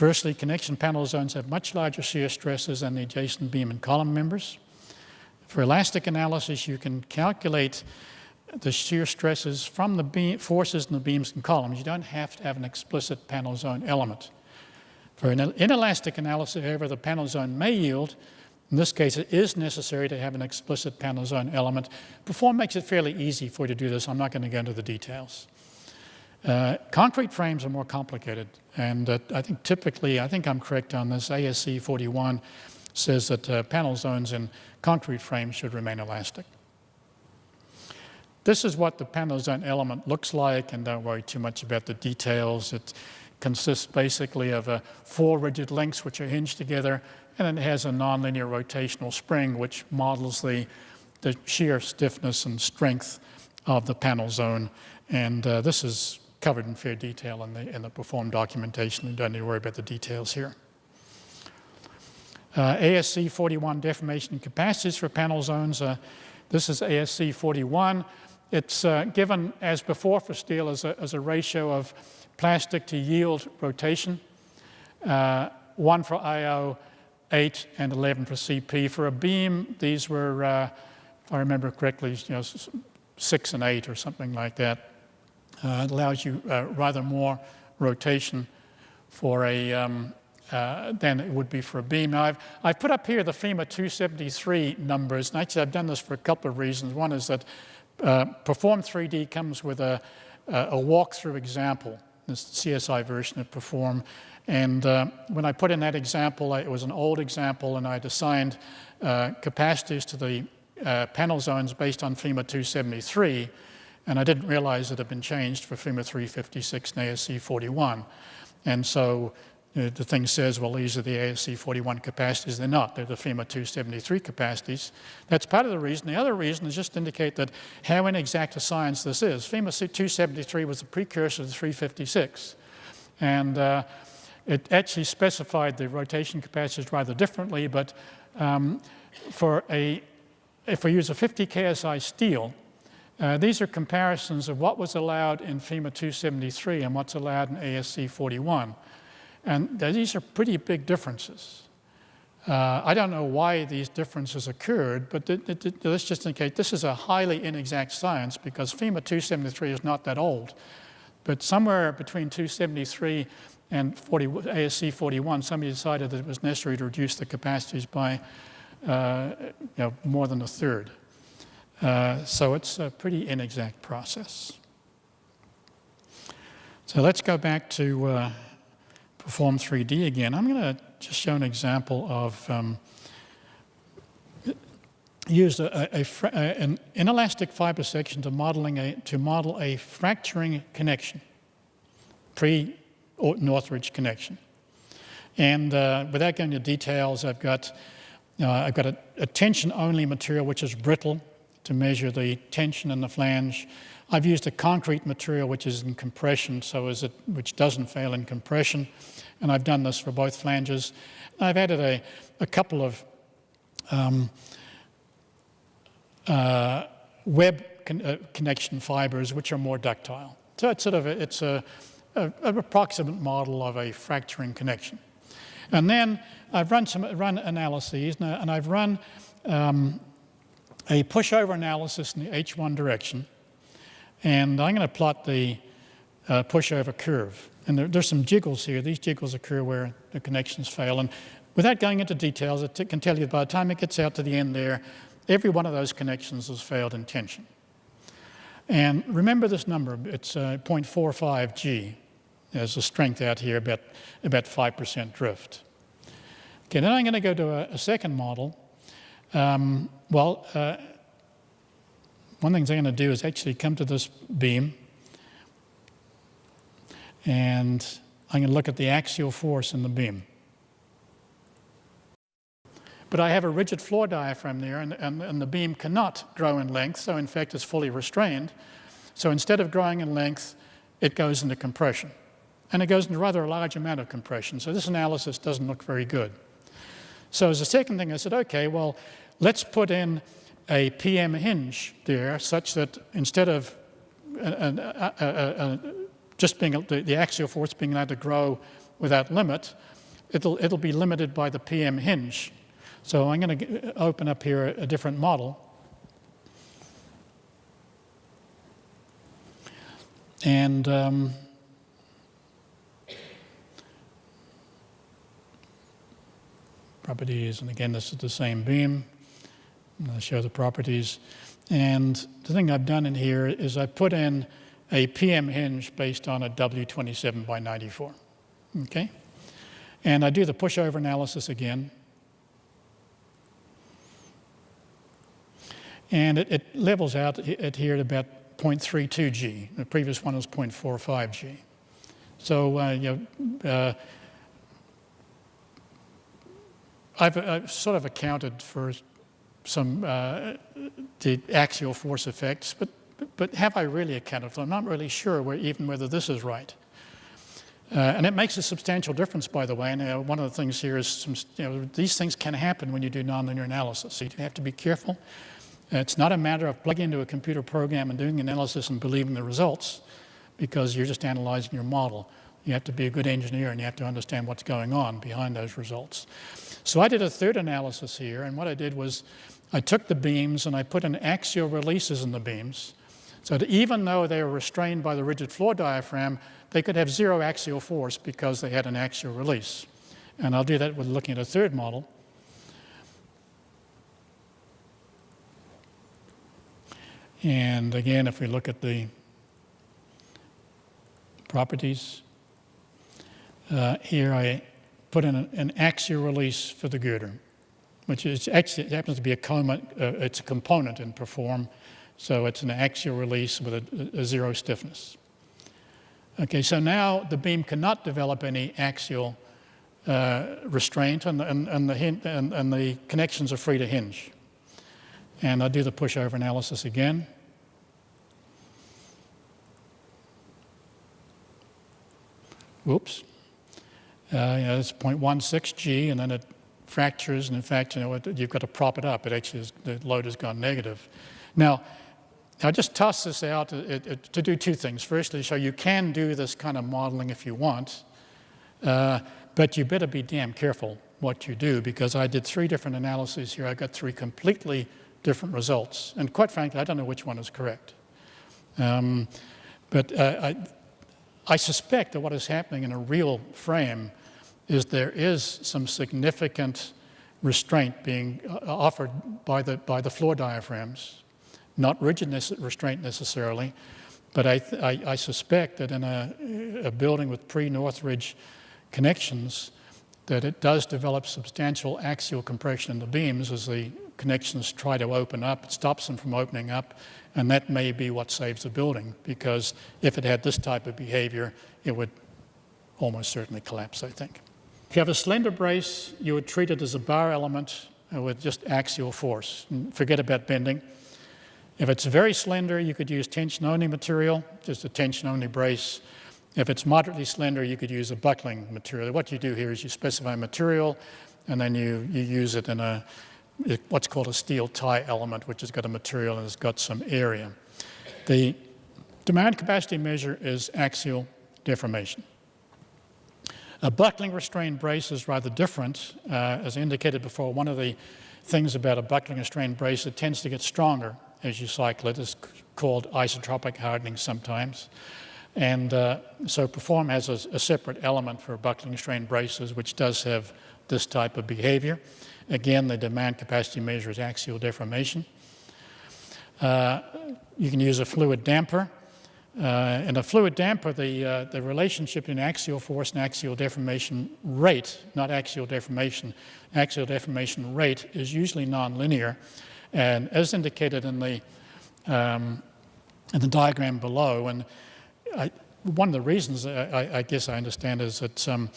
Firstly, connection panel zones have much larger shear stresses than the adjacent beam and column members. For elastic analysis, you can calculate the shear stresses from the forces in the beams and columns. You don't have to have an explicit panel zone element. For an inelastic analysis, however, the panel zone may yield. In this case, it is necessary to have an explicit panel zone element. Perform makes it fairly easy for you to do this. I'm not going to go into the details. Concrete frames are more complicated, and I think typically, I think I'm correct on this, ASC 41 says that panel zones in concrete frames should remain elastic. This is what the panel zone element looks like, and don't worry too much about the details. It consists basically of 4 rigid links which are hinged together, and it has a nonlinear rotational spring which models the shear stiffness and strength of the panel zone. And this is covered in fair detail in the Perform documentation. You don't need to worry about the details here. ASC 41 deformation capacities for panel zones. This is ASC 41. It's given, as before for steel, as a ratio of plastic to yield rotation. 1 for IO, 8 and 11 for CP. For a beam, these were, if I remember correctly, 6 and 8 or something like that. It allows you rather more rotation for than it would be for a beam. Now, I've put up here the FEMA 273 numbers, and actually I've done this for a couple of reasons. One is that Perform 3D comes with a walkthrough example, this CSI version of Perform. And when I put in that example, it was an old example, and I'd assigned capacities to the panel zones based on FEMA 273, and I didn't realize it had been changed for FEMA 356 and ASC 41. And so the thing says, well, these are the ASC 41 capacities. They're not. They're the FEMA 273 capacities. That's part of the reason. The other reason is just to indicate that how inexact a science this is. FEMA 273 was the precursor to 356. And it actually specified the rotation capacities rather differently, but if we use a 50 KSI steel, these are comparisons of what was allowed in FEMA 273 and what's allowed in ASC 41. And these are pretty big differences. I don't know why these differences occurred, but let's just indicate this is a highly inexact science because FEMA 273 is not that old. But somewhere between 273 and ASC 41, somebody decided that it was necessary to reduce the capacities by more than a third. So it's a pretty inexact process. So let's go back to Perform 3D again. I'm going to just show an example of used an inelastic fiber section to model a fracturing connection, pre-Northridge connection. And without going into details, I've got a tension-only material which is brittle to measure the tension in the flange. I've used a concrete material which is in compression, which doesn't fail in compression, and I've done this for both flanges. I've added a couple of web connection fibers which are more ductile. So it's an approximate model of a fracturing connection. And then I've run analyses, and I've run a pushover analysis in the H1 direction. And I'm going to plot the pushover curve. And there's some jiggles here. These jiggles occur where the connections fail. And without going into details, it can tell you by the time it gets out to the end there, every one of those connections has failed in tension. And remember this number. It's 0.45 G. There's a strength out here, about 5% drift. Okay, then I'm going to go to a second model. One thing I'm going to do is actually come to this beam, and I'm going to look at the axial force in the beam. But I have a rigid floor diaphragm there, and the beam cannot grow in length, so in fact it's fully restrained. So instead of growing in length, it goes into compression. And it goes into rather a large amount of compression, so this analysis doesn't look very good. So as a second thing, I said, okay, well, let's put in a PM hinge there such that instead of just being the axial force being allowed to grow without limit, it'll be limited by the PM hinge. So I'm going to open up here a different model. And properties, and again, this is the same beam. I'm going to show the properties. And the thing I've done in here is I put in a PM hinge based on a W27 by 94. Okay? And I do the pushover analysis again. And it levels out at here at about 0.32 G. The previous one was 0.45 G. So I've sort of accounted for some the axial force effects, but have I really accounted for them? I'm not really sure whether this is right. And it makes a substantial difference, by the way. And one of the things here is these things can happen when you do nonlinear analysis. So you have to be careful. It's not a matter of plugging into a computer program and doing analysis and believing the results, because you're just analyzing your model. You have to be a good engineer, and you have to understand what's going on behind those results. So I did a third analysis here, and what I did was I took the beams and I put in axial releases in the beams, so that even though they were restrained by the rigid floor diaphragm, they could have zero axial force because they had an axial release. And I'll do that with looking at a third model. And again, if we look at the properties, here I put in an axial release for the girder, which is actually, it happens to be it's a component in Perform, so it's an axial release with a zero stiffness. Okay, so now the beam cannot develop any axial restraint, and the connections are free to hinge. And I'll do the pushover analysis again. Whoops. It's 0.16 G, and then it fractures, and in fact, you've got to prop it up. It actually the load has gone negative. Now, I just toss this out to do two things. Firstly, so you can do this kind of modeling if you want, but you better be damn careful what you do, because I did 3 different analyses here. I got 3 completely different results, and quite frankly, I don't know which one is correct. But I suspect that what is happening in a real frame is there is some significant restraint being offered by the floor diaphragms. Not rigid restraint necessarily, but I suspect that in a building with pre-Northridge connections, that it does develop substantial axial compression in the beams as the connections try to open up. It stops them from opening up, and that may be what saves the building, because if it had this type of behavior, it would almost certainly collapse, I think. If you have a slender brace, you would treat it as a bar element with just axial force. And forget about bending. If it's very slender, you could use tension-only material, just a tension-only brace. If it's moderately slender, you could use a buckling material. What you do here is you specify material, and then you use it in what's called a steel tie element, which has got a material and has got some area. The demand capacity measure is axial deformation. A buckling restrained brace is rather different. As I indicated before, one of the things about a buckling restrained brace, it tends to get stronger as you cycle it. It's called isotropic hardening sometimes. And so Perform has a separate element for buckling restrained braces, which does have this type of behavior. Again, the demand capacity measure is axial deformation. You can use a fluid damper. In a fluid damper, the relationship in axial force and axial deformation rate, not axial deformation rate is usually nonlinear. And as indicated in the diagram below, and one of the reasons I guess I understand is that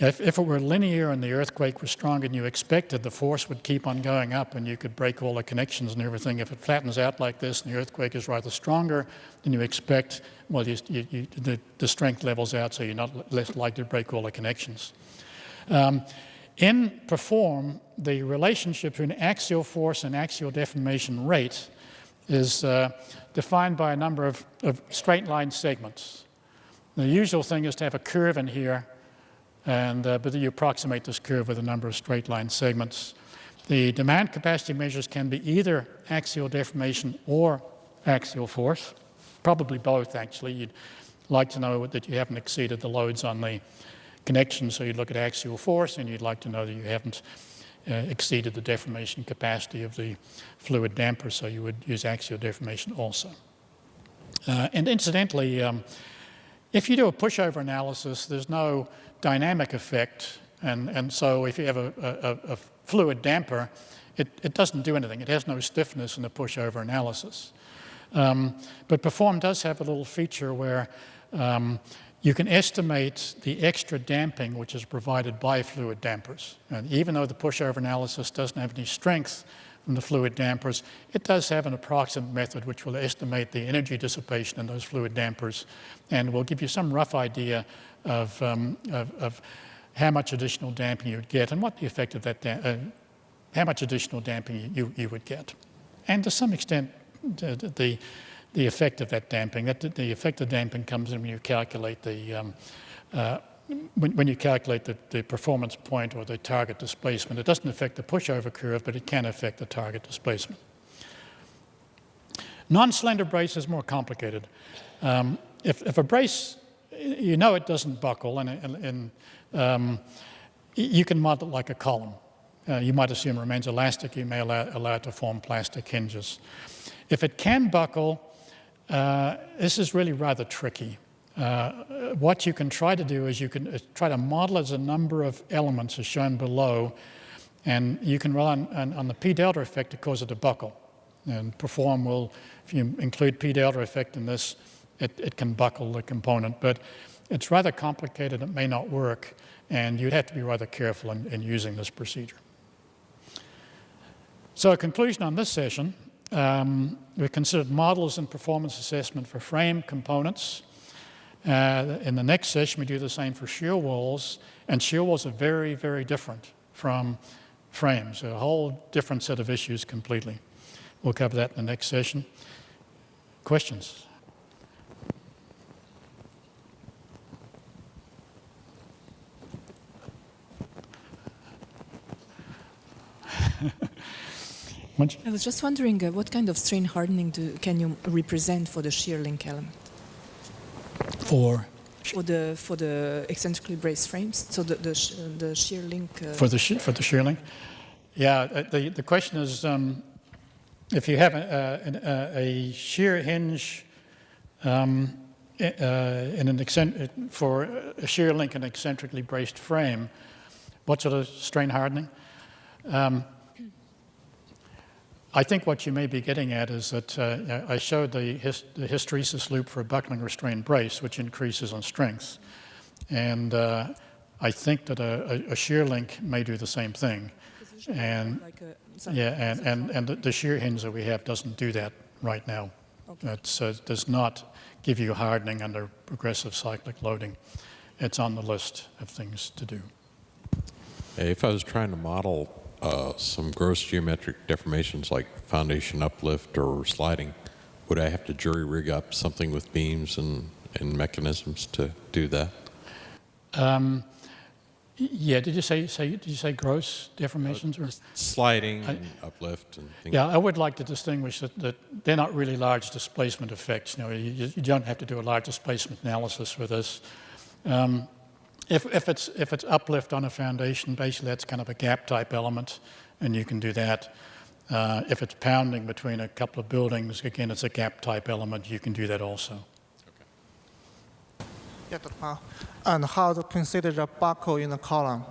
if it were linear and the earthquake was stronger than you expected, the force would keep on going up and you could break all the connections and everything. If it flattens out like this and the earthquake is rather stronger than you expect, well, the strength levels out, so you're not less likely to break all the connections. In Perform, the relationship between axial force and axial deformation rate is defined by a number of straight line segments. The usual thing is to have a curve in here but you approximate this curve with a number of straight line segments. The demand capacity measures can be either axial deformation or axial force, probably both actually. You'd like to know that you haven't exceeded the loads on the connection, so you'd look at axial force, and you'd like to know that you haven't exceeded the deformation capacity of the fluid damper, so you would use axial deformation also. And incidentally, if you do a pushover analysis, there's no dynamic effect, and so if you have a fluid damper, it doesn't do anything. It has no stiffness in the pushover analysis. But Perform does have a little feature where you can estimate the extra damping which is provided by fluid dampers. And even though the pushover analysis doesn't have any strength from the fluid dampers, it does have an approximate method which will estimate the energy dissipation in those fluid dampers, and will give you some rough idea of how much additional damping you would get and what the effect of that, how much additional damping you would get. And to some extent, the effect of that damping, the effect of damping comes in when you calculate the performance point or the target displacement. It doesn't affect the pushover curve, but it can affect the target displacement. Non-slender brace is more complicated. If a brace, you know it doesn't buckle, and you can model it like a column. You might assume it remains elastic. You may allow it to form plastic hinges. If it can buckle, this is really rather tricky. What you can try to do is you can try to model as a number of elements as shown below, and you can rely on the P delta effect to cause it to buckle. And Perform will, if you include P delta effect in this, it can buckle the component, but it's rather complicated. It may not work, and you'd have to be rather careful in using this procedure. So a conclusion on this session, we considered models and performance assessment for frame components. In the next session, we do the same for shear walls, and shear walls are very, very different from frames, a whole different set of issues completely. We'll cover that in the next session. Questions? I was just wondering what kind of strain hardening can you represent for the shear link element? For the eccentrically braced frames, so the shear link. For the shear link, yeah. The question is, if you have a shear hinge for a shear link in an eccentrically braced frame, what sort of strain hardening? I think what you may be getting at is that I showed the hysteresis loop for a buckling restrained brace, which increases on strength. And I think that a shear link may do the same thing. And the shear hinge that we have doesn't do that right now. Okay. It does not give you hardening under progressive cyclic loading. It's on the list of things to do. If I was trying to model some gross geometric deformations like foundation uplift or sliding, would I have to jury rig up something with beams and mechanisms to do that? Yeah. Did you say gross deformations or sliding and uplift and things? Yeah, I would like to distinguish that they're not really large displacement effects. You don't have to do a large displacement analysis for this. If it's uplift on a foundation, basically that's kind of a gap type element, and you can do that. If it's pounding between a couple of buildings, again, it's a gap type element. You can do that also. Okay. Yeah, Dr. Mao. And how to consider the buckle in a column?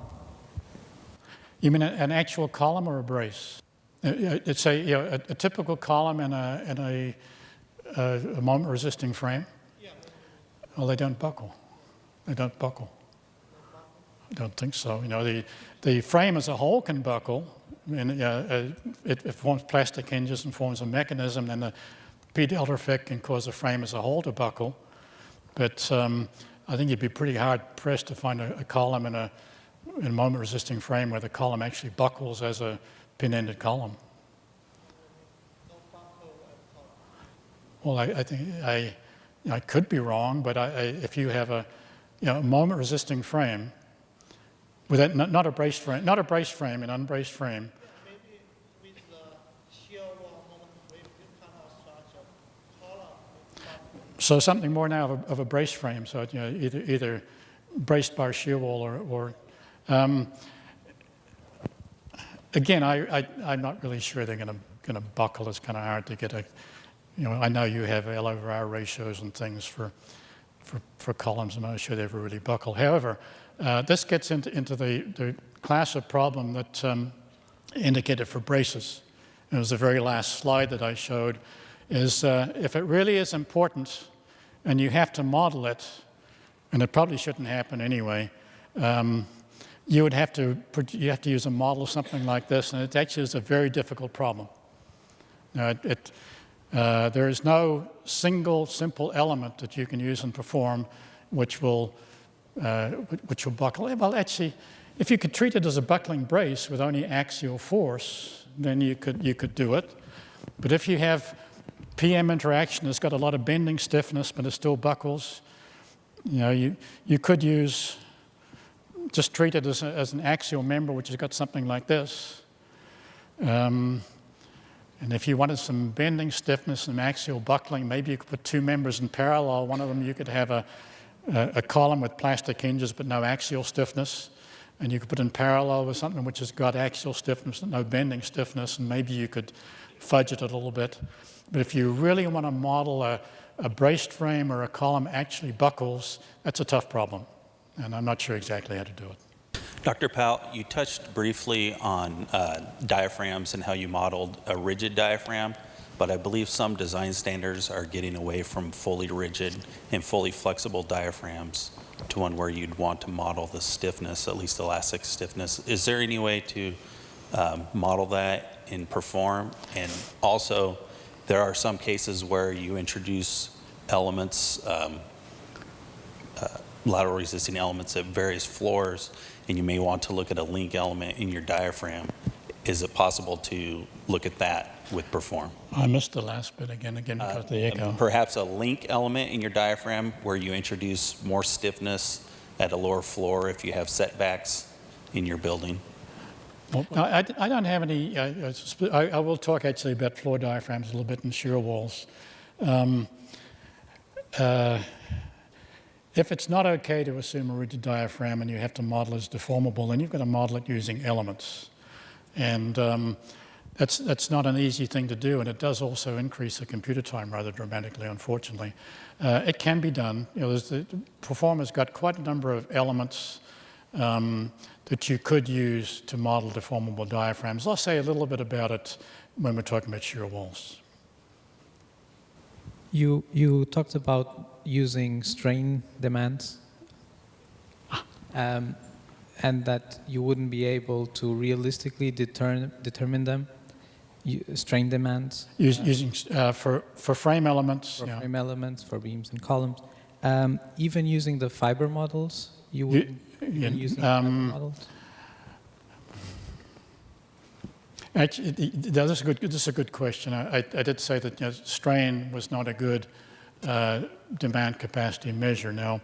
You mean an actual column or a brace? It's a typical column in a moment resisting frame. Yeah. Well, they don't buckle. They don't buckle. I don't think so. The frame as a whole can buckle. It forms plastic hinges and forms a mechanism, and the P delta effect can cause the frame as a whole to buckle. But I think you'd be pretty hard pressed to find a column in a moment resisting frame where the column actually buckles as a pin-ended column. Well, I think I could be wrong, but if you have a moment resisting frame, With that, not a braced frame, not a braced frame, an unbraced frame. Maybe with the shear wall moment frame, this kind of structure, column. So something more now of a brace frame, so either braced by a shear wall or again, I'm not really sure they're going to buckle. It's kind of hard to get a, I know you have L/R ratios and things for columns. I'm not sure they ever really buckle. However, this gets into the class of problem that indicated for braces. It was the very last slide that I showed, is if it really is important and you have to model it, and it probably shouldn't happen anyway, you have to use a model, something like this, and it actually is a very difficult problem. Now, there is no single simple element that you can use and perform which will buckle. Well, actually, if you could treat it as a buckling brace with only axial force, then you could do it. But if you have PM interaction that's got a lot of bending stiffness, but it still buckles, you could just treat it as an axial member, which has got something like this. And if you wanted some bending stiffness, some axial buckling, maybe you could put two members in parallel. One of them, you could have a column with plastic hinges but no axial stiffness. And you could put in parallel with something which has got axial stiffness and no bending stiffness, and maybe you could fudge it a little bit. But if you really want to model a braced frame or a column actually buckles, that's a tough problem. And I'm not sure exactly how to do it. Dr. Powell, you touched briefly on diaphragms and how you modeled a rigid diaphragm, but I believe some design standards are getting away from fully rigid and fully flexible diaphragms to one where you'd want to model the stiffness, at least elastic stiffness. Is there any way to model that and perform? And also, there are some cases where you introduce elements, lateral resisting elements at various floors, and you may want to look at a link element in your diaphragm. Is it possible to look at that with perform? I missed the last bit again because of the echo. Perhaps a link element in your diaphragm where you introduce more stiffness at a lower floor if you have setbacks in your building. Well, I don't have any, I will talk actually about floor diaphragms a little bit and shear walls. If it's not okay to assume a rigid diaphragm and you have to model as deformable, then you've got to model it using elements. And that's not an easy thing to do, and it does also increase the computer time rather dramatically, unfortunately. It can be done. The Performer's got quite a number of elements that you could use to model deformable diaphragms. I'll say a little bit about it when we're talking about shear walls. You talked about using strain demands, and that you wouldn't be able to realistically determine them, strain demands. Using for frame elements. For frame elements, for beams and columns. Even using the fiber models, you wouldn't even using fiber models? Actually, this is a good question. I did say that strain was not a good demand capacity measure now.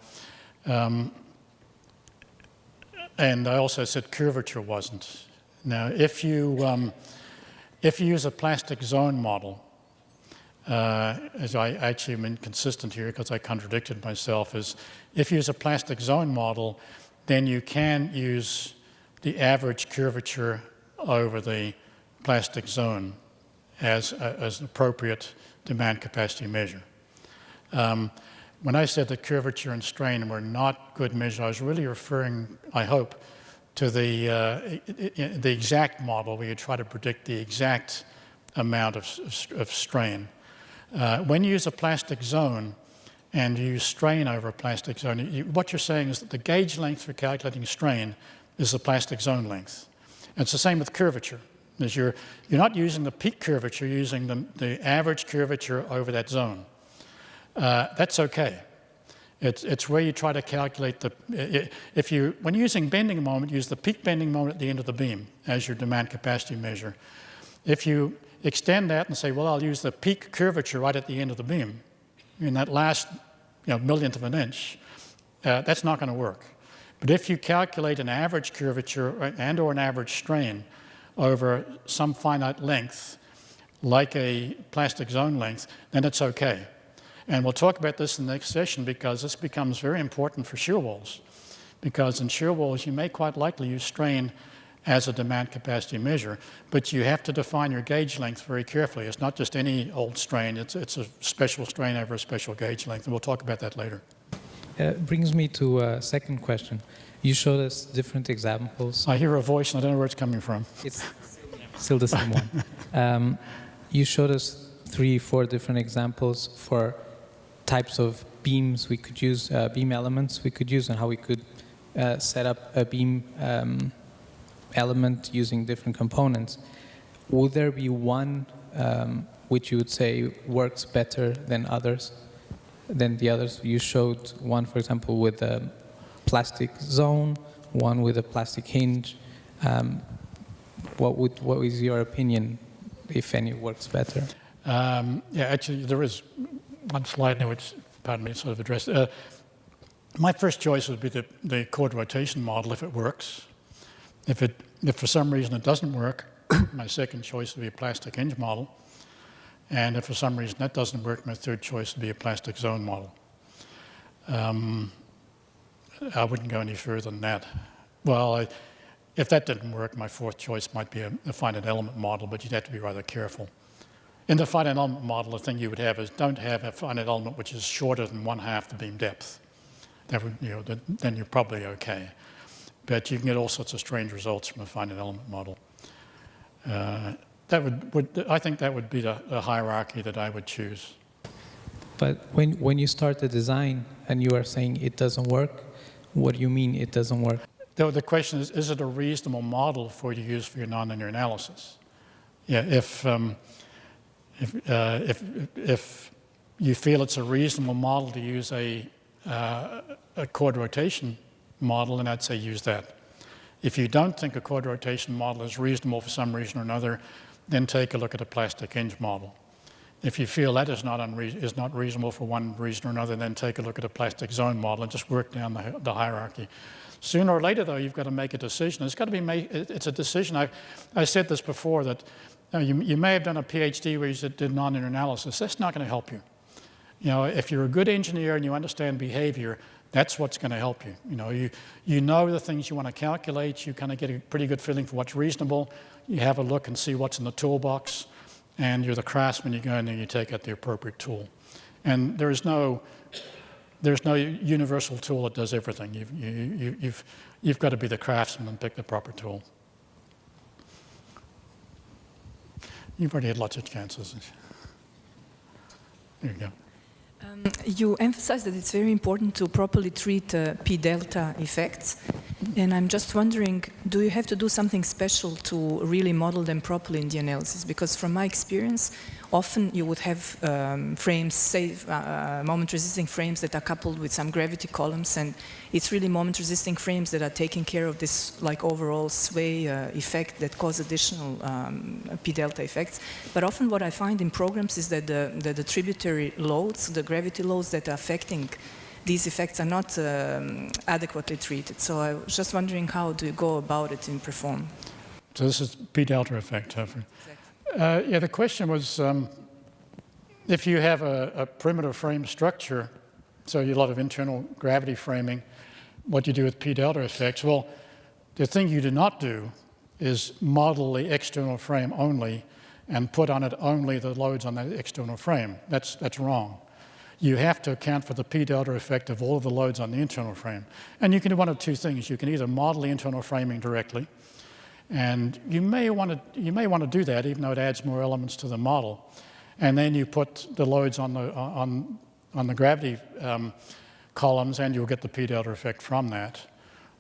And I also said curvature wasn't. Now, if you use a plastic zone model, as I actually am inconsistent here because I contradicted myself, is if you use a plastic zone model, then you can use the average curvature over the plastic zone as an appropriate demand capacity measure. When I said that curvature and strain were not good measures, I was really referring, I hope, to the exact model where you try to predict the exact amount of strain. When you use a plastic zone and you use strain over a plastic zone, what you're saying is that the gauge length for calculating strain is the plastic zone length. And it's the same with curvature. Is you're not using the peak curvature, you're using the average curvature over that zone. That's okay. It's where you try to calculate when you're using bending moment, use the peak bending moment at the end of the beam as your demand capacity measure. If you extend that and say, well, I'll use the peak curvature right at the end of the beam, in that last millionth of an inch, that's not going to work. But if you calculate an average curvature and or an average strain over some finite length, like a plastic zone length, then it's okay. And we'll talk about this in the next session because this becomes very important for shear walls. Because in shear walls, you may quite likely use strain as a demand capacity measure, but you have to define your gauge length very carefully. It's not just any old strain, it's a special strain over a special gauge length, and we'll talk about that later. Brings me to a second question. You showed us different examples. I hear a voice and I don't know where it's coming from. It's still the same one. You showed us 3-4 different examples for types of beams we could use, beam elements we could use, and how we could set up a beam element using different components. Would there be one which you would say works better than the others? You showed one, for example, with a plastic zone, one with a plastic hinge. What is your opinion, if any, works better? Yeah, actually, there is one slide now which, pardon me, sort of addressed. My first choice would be the chord rotation model if it works. If for some reason it doesn't work, my second choice would be a plastic hinge model. And if for some reason that doesn't work, my third choice would be a plastic zone model. I wouldn't go any further than that. Well, if that didn't work, my fourth choice might be a finite element model, but you'd have to be rather careful. In the finite element model, the thing you would have is don't have a finite element which is shorter than 1/2 the beam depth. That would, then you're probably okay. But you can get all sorts of strange results from a finite element model. I think that would be the hierarchy that I would choose. But when you start the design and you are saying it doesn't work, what do you mean it doesn't work? The question is it a reasonable model for you to use for your nonlinear analysis? Yeah, if you feel it's a reasonable model to use a chord rotation model, then I'd say use that. If you don't think a chord rotation model is reasonable for some reason or another, then take a look at a plastic hinge model. If you feel that is not reasonable for one reason or another, then take a look at a plastic zone model and just work down the hierarchy. Sooner or later, though, you've got to make a decision. It's got to be made. It's a decision. I said this before that you may have done a PhD where you did nonlinear analysis. That's not going to help you. If you're a good engineer and you understand behavior, that's what's going to help you. You know the things you want to calculate. You kind of get a pretty good feeling for what's reasonable. You have a look and see what's in the toolbox, and you're the craftsman. You go in there and you take out the appropriate tool. And there's no universal tool that does everything. You've got to be the craftsman and pick the proper tool. You've already had lots of chances. There you go. You emphasized that it's very important to properly treat P delta effects. And I'm just wondering, do you have to do something special to really model them properly in the analysis? Because from my experience, often you would have frames, say moment-resisting frames that are coupled with some gravity columns, and it's really moment-resisting frames that are taking care of this overall sway effect that cause additional P delta effects. But often what I find in programs is that the tributary loads, the gravity loads that are affecting these effects are not adequately treated. So I was just wondering, how do you go about it in Perform? So this is P delta effect, Humphrey. Exactly. Yeah, the question was, if you have a perimeter frame structure, so you have a lot of internal gravity framing, what do you do with P delta effects? Well, the thing you do not do is model the external frame only and put on it only the loads on the external frame. That's wrong. You have to account for the P delta effect of all of the loads on the internal frame. And you can do one of two things. You can either model the internal framing directly, and you may want to do that, even though it adds more elements to the model. And then you put the loads on the gravity columns, and you'll get the P delta effect from that,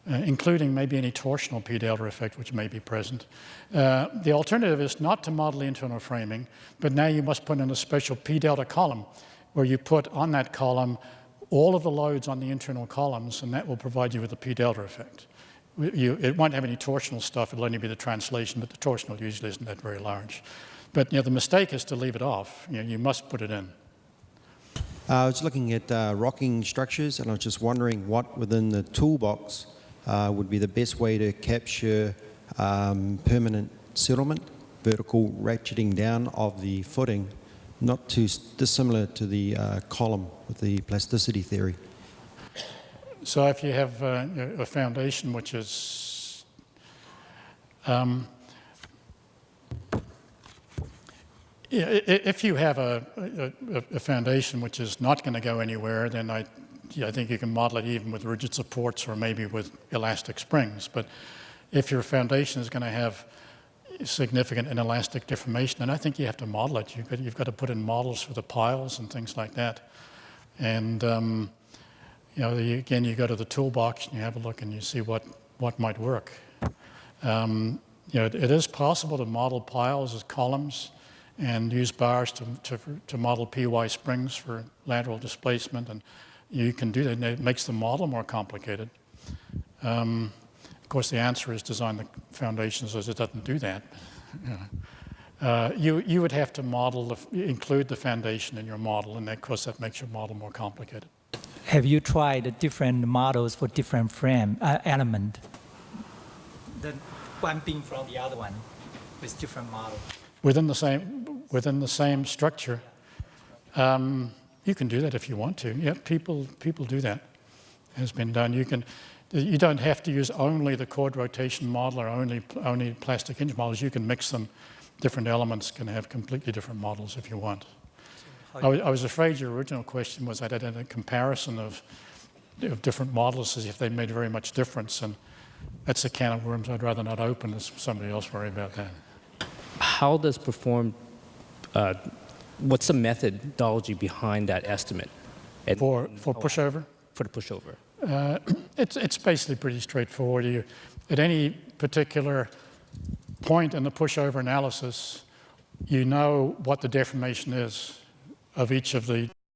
including maybe any torsional P delta effect which may be present. The alternative is not to model the internal framing, but now you must put in a special P delta column, where you put on that column all of the loads on the internal columns, and that will provide you with the P delta effect. It won't have any torsional stuff, it'll only be the translation, but the torsional usually isn't that very large. But the mistake is to leave it off. You must put it in. I was looking at rocking structures, and I was just wondering what within the toolbox would be the best way to capture permanent settlement, vertical ratcheting down of the footing, not too dissimilar to the column with the plasticity theory. So if you have a foundation which is if you have a foundation which is not going to go anywhere, then I think you can model it even with rigid supports or maybe with elastic springs. But if your foundation is going to have significant inelastic deformation, then I think you have to model it. You've got to put in models for the piles and things like that. And again, you go to the toolbox and you have a look and you see what might work. It is possible to model piles as columns and use bars to model PY springs for lateral displacement, and you can do that, and it makes the model more complicated. Of course, the answer is design the foundations as it doesn't do that. You would have to include the foundation in your model, and of course that makes your model more complicated. Have you tried different models for different frame element? The one being from the other one with different model. Within the same structure, you can do that if you want to. Yeah, people do that. It has been done. You don't have to use only the chord rotation model or only plastic hinge models. You can mix them. Different elements can have completely different models if you want. I was afraid your original question was that I did a comparison of different models as if they made very much difference, and that's a can of worms I'd rather not open. Let somebody else worry about that. How does what's the methodology behind that estimate? For pushover? For the pushover. It's basically pretty straightforward. At any particular point in the pushover analysis, you know what the deformation is of each of the